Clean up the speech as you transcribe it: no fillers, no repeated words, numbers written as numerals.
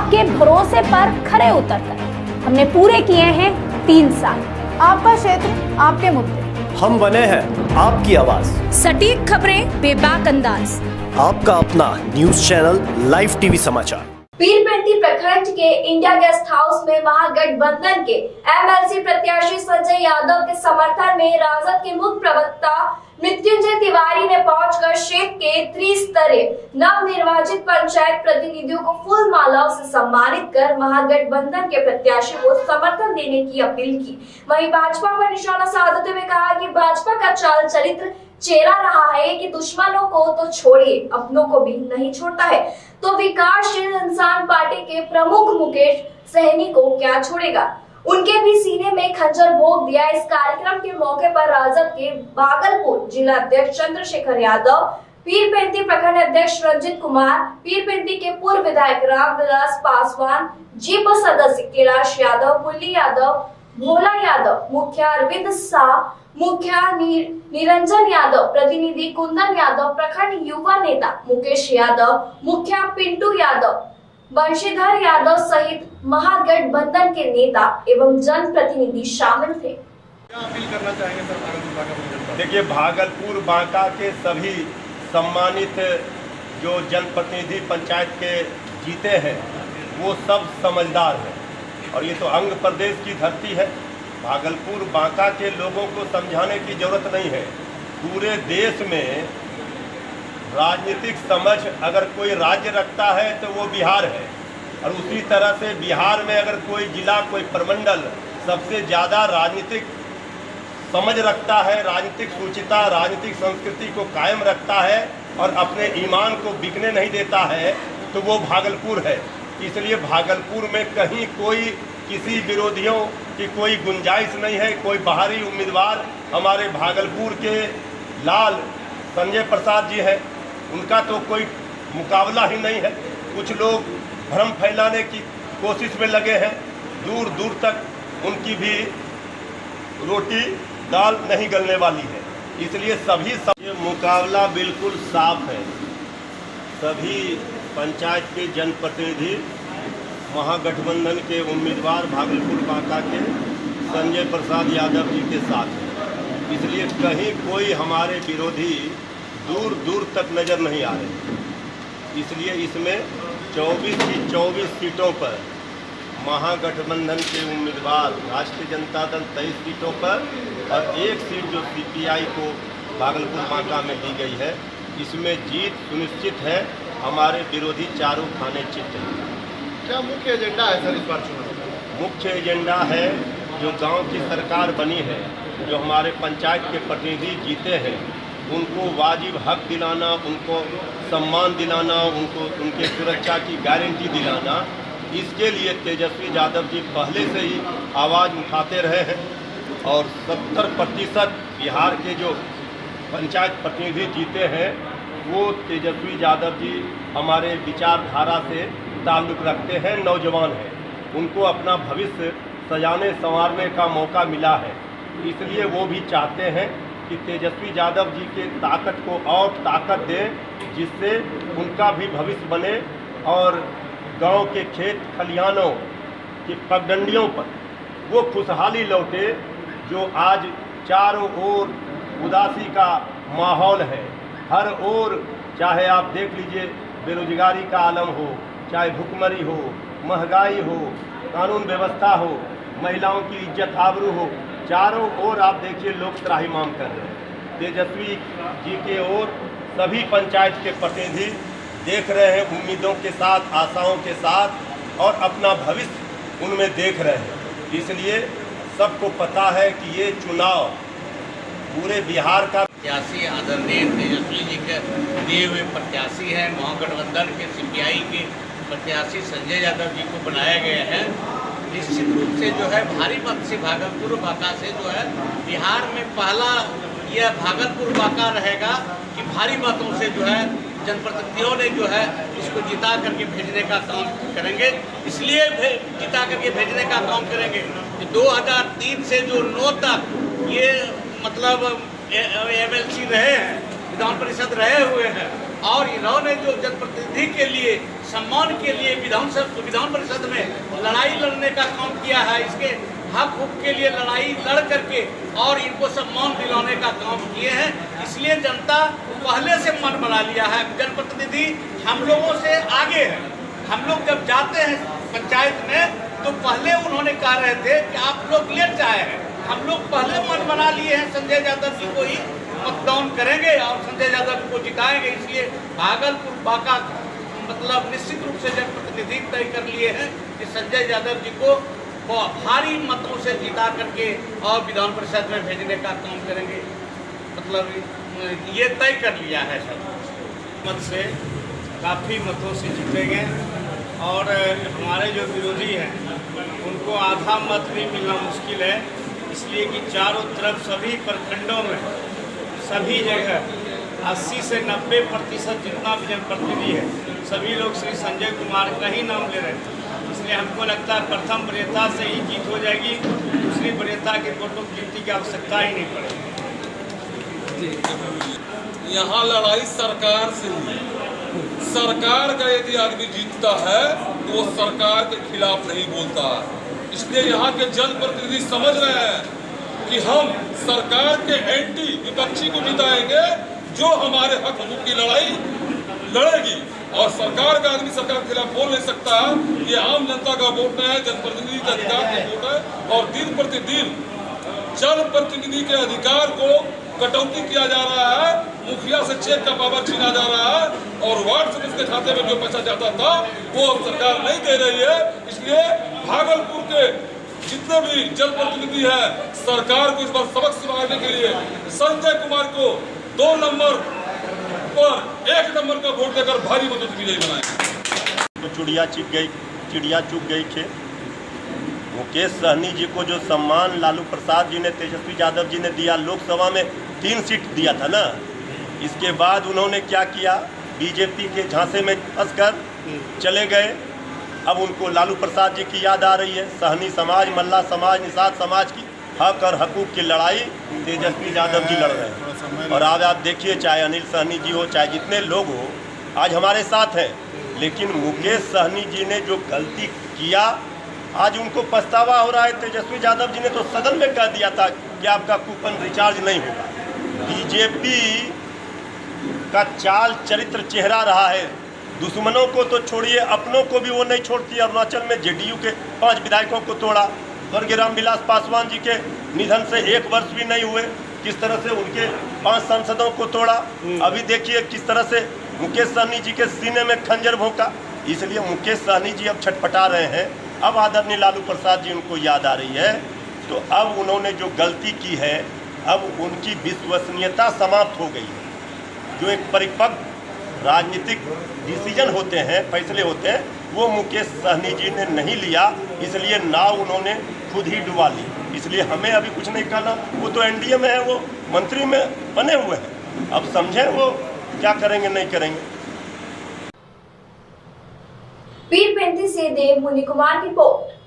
आपके भरोसे पर खरे उतरकर हमने पूरे किए हैं 3 साल। आपका क्षेत्र, आपके मुद्दे, हम बने हैं आपकी आवाज। सटीक खबरें, बेबाक अंदाज, आपका अपना न्यूज चैनल लाइव टीवी समाचार। पीरपेंती प्रखंड के इंडिया गेस्ट हाउस में महागठबंधन के एमएलसी प्रत्याशी संजय यादव के समर्थन में राजद के मुख्य प्रवक्ता मृत्युंजय तिवारी ने पहुंचकर क्षेत्र के त्रिस्तरीय नवनिर्वाचित पंचायत प्रतिनिधियों को फूल मालाओं से सम्मानित कर महागठबंधन के प्रत्याशी को समर्थन देने की अपील की। वहीं भाजपा पर निशाना साधते हुए कहा कि भाजपा का चाल चरित्र चेहरा रहा है कि दुश्मनों को तो छोड़िए, अपनों को भी नहीं छोड़ता है, तो विकासशील इंसान पार्टी के प्रमुख मुकेश सहनी को क्या छोड़ेगा। उनके भी सीने में खंजर भोग दिया। इस कार्यक्रम के मौके पर राजद के भागलपुर जिला अध्यक्ष चंद्रशेखर यादव, पीरपेंती प्रखंड अध्यक्ष रंजित कुमार, पीरपेंती के पूर्व विधायक रामविलास पासवान, जीप सदस्य कैलाश यादव, बुल्ली यादव, भोला यादव, मुखिया अरविंद शाह, मुखिया निरंजन यादव, प्रतिनिधि कुंदन यादव, प्रखंड युवा नेता मुकेश यादव, मुखिया पिंटू यादव, बंशीधर यादव सहित महागठबंधन के नेता एवं जनप्रतिनिधि शामिल थे। क्या अपील करना चाहेंगे सर भागलपुर बांका? देखिए, भागलपुर बांका के सभी सम्मानित जो जनप्रतिनिधि पंचायत के जीते हैं वो सब समझदार हैं और ये तो अंग प्रदेश की धरती है। भागलपुर बांका के लोगों को समझाने की जरूरत नहीं है। पूरे देश में राजनीतिक समझ अगर कोई राज्य रखता है तो वो बिहार है और उसी तरह से बिहार में अगर कोई जिला, कोई प्रमंडल सबसे ज़्यादा राजनीतिक समझ रखता है, राजनीतिक सूचिता, राजनीतिक संस्कृति को कायम रखता है और अपने ईमान को बिकने नहीं देता है तो वो भागलपुर है। इसलिए भागलपुर में कहीं कोई किसी विरोधियों की कोई गुंजाइश नहीं है। कोई बाहरी उम्मीदवार हमारे भागलपुर के लाल संजय प्रसाद जी हैं, उनका तो कोई मुकाबला ही नहीं है। कुछ लोग भ्रम फैलाने की कोशिश में लगे हैं। दूर दूर तक उनकी भी रोटी दाल नहीं गलने वाली है। इसलिए ये मुकाबला बिल्कुल साफ है। सभी पंचायत के जनप्रतिनिधि महागठबंधन के उम्मीदवार भागलपुर बांका के संजय प्रसाद यादव जी के साथ हैं। इसलिए कहीं कोई हमारे विरोधी दूर दूर तक नज़र नहीं आ रहे। इसलिए इसमें 24 की 24 सीटों पर महागठबंधन के उम्मीदवार, राष्ट्रीय जनता दल 23 सीटों पर और 1 सीट जो सीपीआई को भागलपुर बांका में दी गई है, इसमें जीत सुनिश्चित है। हमारे विरोधी चारों खाने चित हैं। क्या मुख्य एजेंडा है सर इस बार चुनाव? मुख्य एजेंडा है जो गांव की सरकार बनी है, जो हमारे पंचायत के प्रतिनिधि जीते हैं, उनको वाजिब हक दिलाना, उनको सम्मान दिलाना, उनको उनके सुरक्षा की गारंटी दिलाना। इसके लिए तेजस्वी यादव जी पहले से ही आवाज़ उठाते रहे हैं और 70% बिहार के जो पंचायत प्रतिनिधि जीते हैं वो तेजस्वी यादव जी हमारे विचारधारा से ताल्लुक़ रखते हैं, नौजवान हैं, उनको अपना भविष्य सजाने संवारने का मौका मिला है। इसलिए वो भी चाहते हैं कि तेजस्वी यादव जी के ताकत को और ताकत दें, जिससे उनका भी भविष्य बने और गांव के खेत खलिहानों की पगडंडियों पर वो खुशहाली लौटे जो आज चारों ओर उदासी का माहौल है। हर ओर चाहे आप देख लीजिए, बेरोजगारी का आलम हो, चाहे भुखमरी हो, महंगाई हो, कानून व्यवस्था हो, महिलाओं की इज्जत आबरू हो, चारों ओर आप देखिए लोग त्राहिमाम कर रहे हैं। तेजस्वी जी के ओर सभी पंचायत के प्रतिनिधि देख रहे हैं, उम्मीदों के साथ, आशाओं के साथ, और अपना भविष्य उनमें देख रहे हैं। इसलिए सबको पता है कि ये चुनाव पूरे बिहार का प्रत्याशी आदरणीय तेजस्वी जी के दिए हुए प्रत्याशी हैं। महागठबंधन के सीपीआई के प्रत्याशी संजय यादव जी को बनाया गया है। निश्चित रूप से जो है भारी मत से भागलपुर बांका से जो है बिहार में पहला यह भागलपुर बांका रहेगा कि भारी मतों से जो है जनप्रतिनिधियों ने जो है इसको जिता करके भेजने का काम करेंगे। इसलिए जिता करके भेजने का काम करेंगे कि 2003 से जो 9 तक ये मतलब एमएलसी रहे हैं, विधान परिषद रहे हुए हैं, और इन्होंने जो जनप्रतिनिधि के लिए सम्मान के लिए विधान परिषद में लड़ाई लड़ने का काम किया है, इसके हक के लिए लड़ाई लड़ करके और इनको सम्मान दिलाने का काम किए हैं। इसलिए जनता पहले से मन बना लिया है। जनप्रतिनिधि हम लोगों से आगे है। हम लोग जब जाते हैं पंचायत में तो पहले उन्होंने कह रहे थे कि आप लोग लेट आए हैं। हम लोग पहले मन बना लिए हैं संजय यादव जी को ही मतदान करेंगे और संजय यादव को जिताएंगे। इसलिए भागलपुर बांका मतलब निश्चित रूप से जनप्रतिनिधि तय कर लिए हैं कि संजय यादव जी को भारी मतों से जिता करके और विधान परिषद में भेजने का काम करेंगे। मतलब ये तय कर लिया है सर। मत से काफ़ी मतों से जीतेंगे और हमारे जो विरोधी हैं उनको आधा मत भी मिलना मुश्किल है, इसलिए कि चारों तरफ सभी प्रखंडों में सभी जगह 80 से 90% जितना भी जनप्रतिनिधि है सभी लोग श्री संजय कुमार का ही नाम ले रहे हैं। इसलिए हमको लगता है प्रथम वरीयता से ही जीत हो जाएगी, दूसरी वरीयता के वोटों की गिनती की आवश्यकता ही नहीं पड़ेगी। यहाँ लड़ाई सरकार से हुई। सरकार का यदि आदमी जीतता है तो वो सरकार के खिलाफ नहीं बोलता। इसलिए यहाँ के जनप्रतिनिधि समझ रहे हैं कि हम सरकार के एंटी विपक्षी को जिताएंगे जो हमारे हक हकूक की लड़ाई लड़ेगी। और सरकार का आदमी सरकार के खिलाफ बोल नहीं सकता। ये आम जनता का वोट है, जनप्रतिनिधि का अधिकार का वोट है और दिन प्रतिदिन जनप्रतिनिधि के अधिकार को कटौती किया जा रहा है। मुखिया से चेक का पावर छीना जा रहा है और वार्ड सदस्य के खाते में जो पैसा जाता था वो अब सरकार नहीं दे रही है। इसलिए भागलपुर के जितने भी जनप्रतिनिधि है सरकार को इस बार सबक सिखाने के लिए संजय कुमार को 2 नंबर पर 1 नंबर का वोट देकर भारी मदद विजयी बनाएंगे। तो चिड़िया चुग गई खेत। मुकेश सहनी जी को जो सम्मान लालू प्रसाद जी ने, तेजस्वी यादव जी ने दिया, लोकसभा में 3 सीट दिया था ना, इसके बाद उन्होंने क्या किया, बीजेपी के झांसे में फंसकर चले गए। अब उनको लालू प्रसाद जी की याद आ रही है। सहनी समाज, मल्ला समाज, निषाद समाज की हक और हकूक की लड़ाई तेजस्वी यादव जी लड़ रहे हैं। और आज आप देखिए, चाहे अनिल सहनी जी हो, चाहे जितने लोग हो, आज हमारे साथ हैं। लेकिन मुकेश सहनी जी ने जो गलती किया आज उनको पछतावा हो रहा है। तेजस्वी यादव जी ने तो सदन में कह दिया था कि आपका कूपन रिचार्ज नहीं होगा। बीजेपी का चाल चरित्र चेहरा रहा है। दुश्मनों को तो छोड़िए, अपनों को भी वो नहीं छोड़ती। अरुणाचल में जेडीयू के 5 विधायकों को तोड़ा। स्वर्गीय रामविलास पासवान जी के निधन से 1 वर्ष भी नहीं हुए, किस तरह से उनके 5 सांसदों को तोड़ा। अभी देखिए किस तरह से मुकेश सहनी जी के सीने में खंजर भोंका। इसलिए मुकेश सहनी जी अब छटपटा रहे हैं। अब आदरणीय लालू प्रसाद जी उनको याद आ रही है। तो अब उन्होंने जो गलती की है, अब उनकी विश्वसनीयता समाप्त हो गई है। जो एक परिपक्व राजनीतिक डिसीजन होते हैं, फैसले होते हैं, वो मुकेश सहनी जी ने नहीं लिया। इसलिए नाव उन्होंने खुद ही डुबा ली। इसलिए हमें अभी कुछ नहीं कहना। वो तो एनडीए में है, वो मंत्री में बने हुए हैं। अब समझें वो क्या करेंगे नहीं करेंगे। पीरपेंती से देव मुनि कुमार की रिपोर्ट।